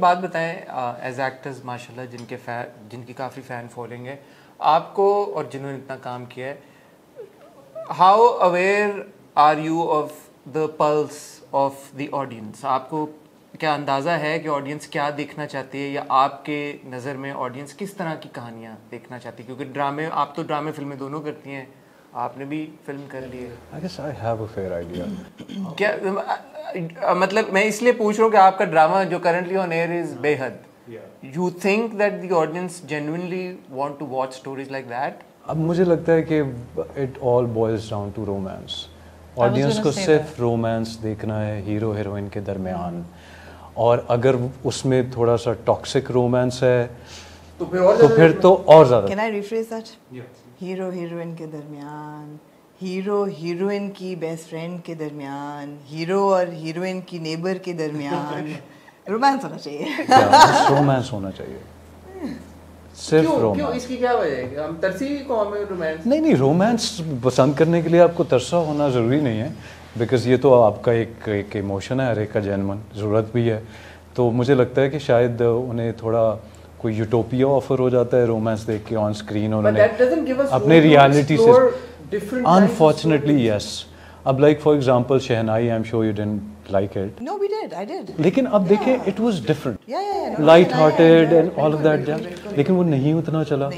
बात बताएं as actors माशाल्लाह जिनकी काफ़ी फ़ैन फॉलोइंग है आपको और जिन्होंने इतना काम किया है, how aware are you of the pulse of the audience? आपको क्या अंदाज़ा है कि ऑडियंस क्या देखना चाहती है, या आपके नज़र में ऑडियंस किस तरह की कहानियाँ देखना चाहती है? क्योंकि ड्रामे, आप तो ड्रामे फिल्में दोनों करती हैं, आपने भी फिल्म कर ली है। I guess I have a fair idea. क्या मतलब मैं इसलिए पूछ रहा हूँ कि आपका ड्रामा जो करंटली ऑन एयर इज बेहद, you think that the audience genuinely want to watch stories like that? अब मुझे लगता है कि it all boils down to romance. Audience को सिर्फ रोमांस देखना है हीरो हीरोइन के दरमियान, और अगर उसमें थोड़ा सा टॉक्सिक रोमांस है तो फिर तो और ज़्यादा। Can I rephrase that? Hero heroine के दरमियान, हीरो हीरोइन की बेस्ट फ्रेंड के दरमियान, हीरो और हीरोइन की नेबर के दरमियान रोमांस होना चाहिए। रोमांस होना चाहिए, सिर्फ रोमांस। क्यों? इसकी क्या वजह है? हम तरसी कौन में रोमांस? नहीं, रोमांस पसंद करने के लिए आपको तरसा होना ज़रूरी नहीं है, बिकॉज ये तो आपका एक इमोशन है, हर एक का जेन्युइन ज़रूरत भी है। तो मुझे लगता है कि शायद उन्हें थोड़ा कोई यूटोपिया ऑफर हो जाता है रोमांस देख के ऑन स्क्रीन, और उन्हें अपने रियलिटी से अनफॉर्चुनेटली यस। अब like for example shehnai, I am sure you didn't like it. No, we did. I did. लेकिन अब देखें it was different, Yeah. Light hearted and all of that, लेकिन वो नहीं उतना चला।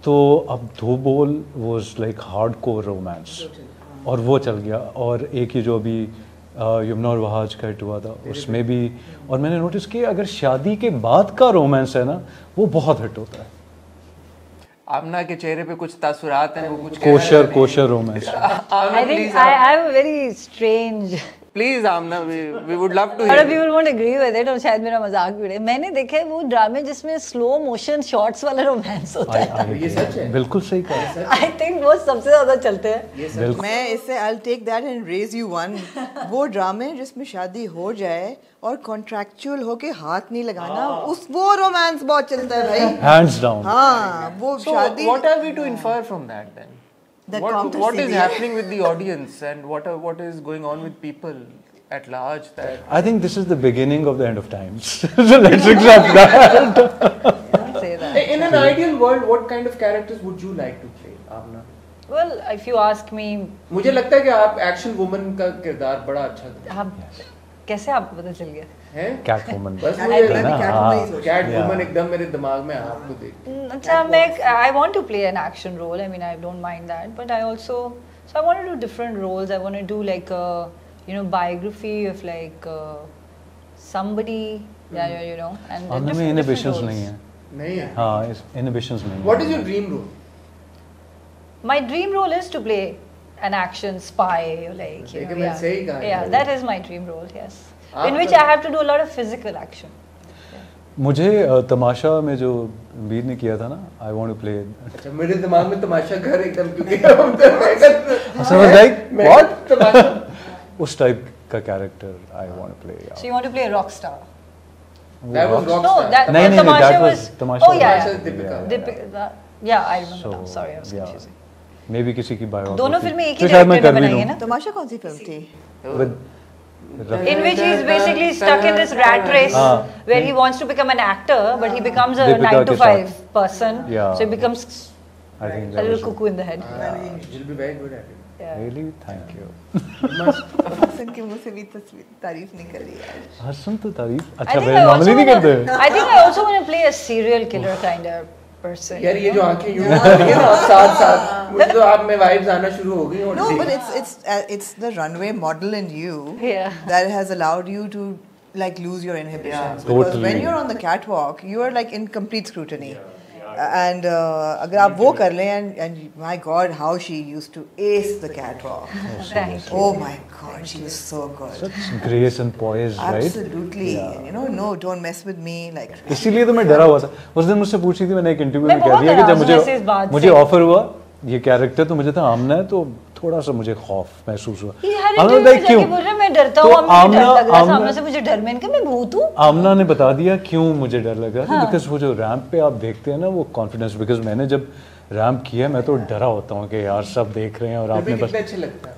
तो अब दो बोल वाज लाइक हार्डकोर रोमांस, और वो चल गया। और एक ही जो अभी यमुना और वहाज का हिट हुआ था, उसमें भी। और मैंने नोटिस किया अगर शादी के बाद का रोमांस है ना, वो बहुत हिट होता है। आमना के चेहरे पे कुछ तासुरात हैं, वो कुछ kosher romance. I think I have a very strange. Please Amna, we would love to But hear. people won't agree with it, और शायद मेरा मजाक भी उड़े। मैंने देखे वो ड्रामे जिसमें स्लो मोशन शॉट्स वाला रोमांस होता है। ये सच है? बिल्कुल सही कहा। I think वो सबसे ज्यादा चलते हैं। मैं इससे I'll take that and raise you one. वो ड्रामे जिसमें शादी हो जाए और कॉन्ट्रैक्चुअल होके हाथ नहीं लगाना, वो रोमांस बहुत चलता है भाई। Hands down. हाँ, वो So शादी। what are we to infer from that then? What is happening with the audience, and what is going on with people at large? That I think this is the beginning of the end of times. So let's accept that. Don't say that. in an ideal world, what kind of characters would you like to play, Amna? Well, if you ask me, मुझे लगता है कि आप action woman का किरदार बड़ा अच्छा करते आप कैसे आपको पता चल गया? हैं? Cat woman. बस मैं भी मुझे Catwoman ही सोच कैट वुमन एकदम मेरे दिमाग में आपको देख। अच्छा, I want to play an action role. I mean, I don't mind that, but I also, so I want to do different roles. I want to do like a biography of like somebody, and हमने में inhibitions नहीं है। नहीं है? हाँ, inhibitions नहीं है। What is your dream role? My dream role is to play an action spy, like लेकिन मैं सही कहा। yeah, that is my dream role. Yes, in which I have to do a lot of physical action. मुझे तमाशा में जो वीर ने किया था ना, आई वांट टू प्ले। अच्छा, मेरे दिमाग में तमाशा घर एकदम, क्योंकि हम तो लाइक व्हाट तमाशा उस टाइप का character I want to play. So you want to play a rock star? That was No, Rockstar. that नहीं, Tamasha that was was Tamasha Oh yeah, Tamasha is Deepika. Yeah, I remember now. Sorry, I was confusing. मे भी किसी की biography. दोनों फिल्में एक ही तो शायद मैं डायरेक्टर कर ने भी बनाई है लूं। ना? तमाशा कौन सी फिल्म थी? In which he is basically stuck in this rat race where he wants to become an actor, but he becomes a Deepika 9 to के 5 साथ। person. Yeah. So he becomes I think a that little was cuckoo in the head. She'll be very good at it. Yeah. really thank you। Hasan के मुंह से भी तारीफ नहीं कर रही यार। हसन तो तारीफ I अच्छा think मैं I also मामले नहीं wanna, करते। I think I also want to play a serial killer kind of person. यार ये जो आंखें यूं कर रही है ना साथ साथ, मुझे तो आप में वाइब्स आना शुरू हो गई। No, but it's the runway model in you Yeah. that has allowed you to like lose your inhibitions. Because Totally. when you're on the catwalk, you are like in complete scrutiny. And अगर आप वो कर लें, and my God, how she used to ace the catwalk. Thank you. Oh my God, she was so good. Such grace and poise, right? Absolutely. No, don't mess with me. Like इसीलिए तो मैं डरा हुआ था। उस दिन मुझसे पूछी थी, मैंने एक इंटरव्यू मैं में कह बहुत दिया कि डरा जब हूँ वैसे इस बात मुझे से। ऑफर हुआ ये कैरेक्टर, तो मुझे था आमना है, तो थोड़ा सा मुझे खौफ महसूस हुआ। ये हर आमना इंटरव्यू में लाइक जाके क्यों? बोल रहा है मैं डरता तो हूँ, मुझे डर लग रहा है, आमना- सामने से मुझे डर, मैंने कहा मैं भूत हूँ। आमना ने बता दिया क्यों मुझे डर लग रहा था, बिकॉज वो जो रैंप पे आप देखते हैं ना वो कॉन्फिडेंस, बिकॉज मैंने जब रैंप किया मैं तो डरा होता हूँ कि यार सब देख रहे हैं और आपने बस कितने अच्छे लगता है।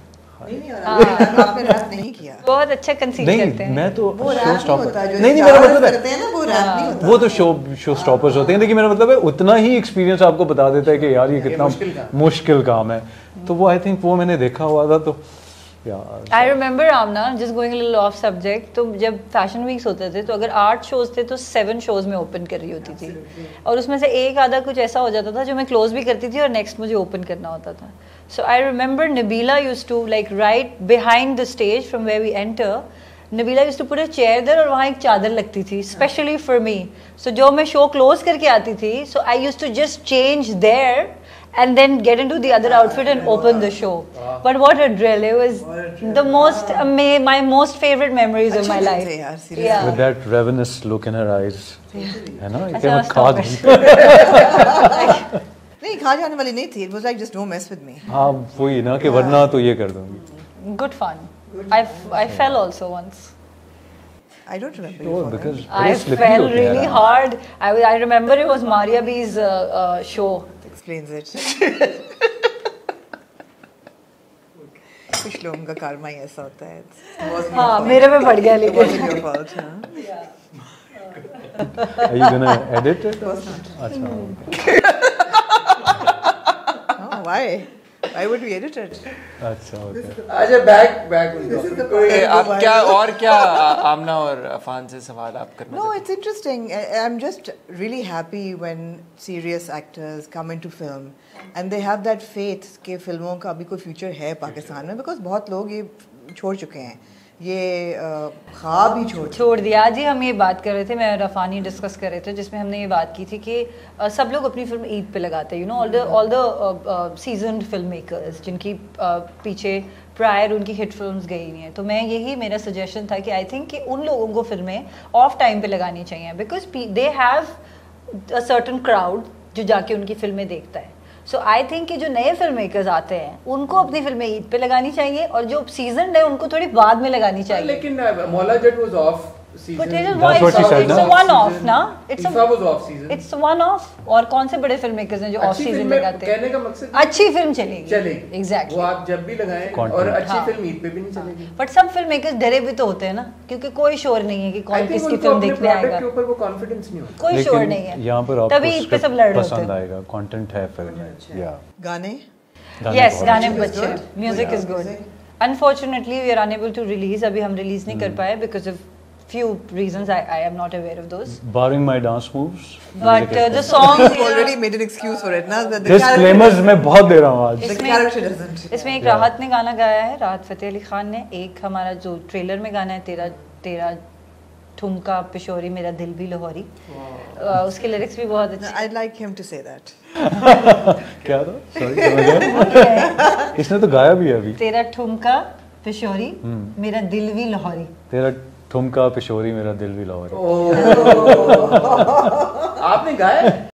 नहीं आपने रैप नहीं किया। बहुत अच्छा कंसीड करते नहीं हैं। मैं तो वो रैप शो नहीं स्टॉपर होता, जो नहीं मेरा stars मतलब करते हैं ना, वो रैप नहीं होता। वो तो शो स्टॉपर्स होते हैं, लेकिन मेरा मतलब है उतना ही एक्सपीरियंस आपको बता देता है कि यार ये कितना मुश्किल काम है। तो वो आई थिंक वो मैंने देखा हुआ था, तो I remember Amna just going little off subject, तो जब फैशन वीक्स होते थे तो अगर 8 शोज थे तो 7 शोज में ओपन कर रही होती थी, और उसमें से एक आधा कुछ ऐसा हो जाता था जो मैं क्लोज भी करती थी और नेक्स्ट मुझे ओपन करना होता था। So I remember Nabila used to like right behind the stage from where we enter, Nabila used to put a chair there और वहाँ एक चादर लगती थी स्पेशली फॉर मी। सो जो मैं शो क्लोज करके आती थी, so I used to just change there and then get into the other outfit and open the show. But what a drill! It was the most my most favorite memories of my life. Yeah. with that ravenous look in her eyes, है ना, अच्छा, कि मैं खा stop दूँ। नहीं खा जाने वाली नहीं थी, it was like just don't mess with me. हाँ वही ना कि वरना तो ये कर दूँगी। Good fun. I fell also once. I don't remember. Sure, you because I बड़े slippery fell होते हैं really यार। hard. I remember it was Maria B's show. Explains it. कुछ लोगों का karma ही ऐसा होता है. It wasn't your हाँ fault. मेरे पे पड़ गया It लेकिन। wasn't your fault. हाँ. Are you gonna edit it? Of course not. अच्छा Oh, why? Why would we edit it? अच्छा ओके। अच्छा back This is the part I आप go क्या viral. और क्या आमना और अफान से सवाल आप करना No, चाहते it's interesting. I'm just really happy when serious actors come into film and they have that faith कि फिल्मों का अभी कोई future है पाकिस्तान में, because बहुत लोग ये छोड़ चुके हैं, ये ख्वाब ही छोड़ दिया। आज ही हम ये बात कर रहे थे, मैं और रफानी डिस्कस कर रहे थे, जिसमें हमने ये बात की थी कि सब लोग अपनी फिल्म ईद पे लगाते हैं, you know, all the seasoned film makers जिनकी पीछे प्रायर उनकी हिट फिल्म्स गई नहीं है। तो मैं यही मेरा सजेशन था कि आई थिंक कि उन लोगों को फिल्में ऑफ टाइम पे लगानी चाहिए, because they have a certain crowd जो जाके उनकी फिल्में देखता है। सो आई थिंक कि जो नए फिल्म मेकर्स आते हैं उनको अपनी फिल्में ईद पे लगानी चाहिए, और जो सीजन है उनको थोड़ी बाद में लगानी हैं? चाहिए। लेकिन Maula Jatt was off But it season. is That's what she said, it's no? a one-off, ना? It's ईफा was off season. it's one-off। और कौन से बड़े फिल्म मेकर्स हैं जो ऑफ अच्छी सीजन फिल्में, लगाते हैं? कहने का मकसद अच्छी फिल्म चलेगी। चलेगी Exactly। वो आप जब भी लगाएं, Content। और अच्छी हाँ। फिल्म ईद पे भी नहीं चलेगी। बट सब फिल्म मेकर्स डरे भी तो होते हैं ना, क्योंकि कोई शोर नहीं है कि I कौन think किसकी उनको फिल्म अपने देखने product आएगा, के ऊपर वो कॉन्फिडेंस नहीं होता। कोई शोर नहीं है। यहाँ पर तभी आपको ईद पे सब लड़ स्क्रिप्ट रहे होते पसंद हैं। आएगा, कंटेंट है फिल्म में, या गाने यस बहुत गाने अच्छे। Music is अच्छे, good? Music is good. Unfortunately we are unable to release, अभी हम रिलीज नहीं कर पाए because of few reasons. I am not aware of those. Barring my dance moves, But the song You've already made an excuse for it. Now the disclaimers मैं बहुत दे रहा हूँ आज। the character doesn't. इसमें एक राहत ने गाना गाया है, राहत फतेह अली खान ने। एक हमारा जो ट्रेलर में गाना है तेरा तेरा ठुमका पिशोरी मेरा दिल भी लाहौरी, उसके लिरिक्स भी बहुत अच्छे। I'd like him to say that. क्या था? Sorry, समझ गया? इसने तो गाया भी है अभी। तेरा ठुमका पिशोरी मेरा दिल भी लाहौरी। तेरा ठुमका पिशोरी मेरा दिल भी लाहौरी। आपने गाया?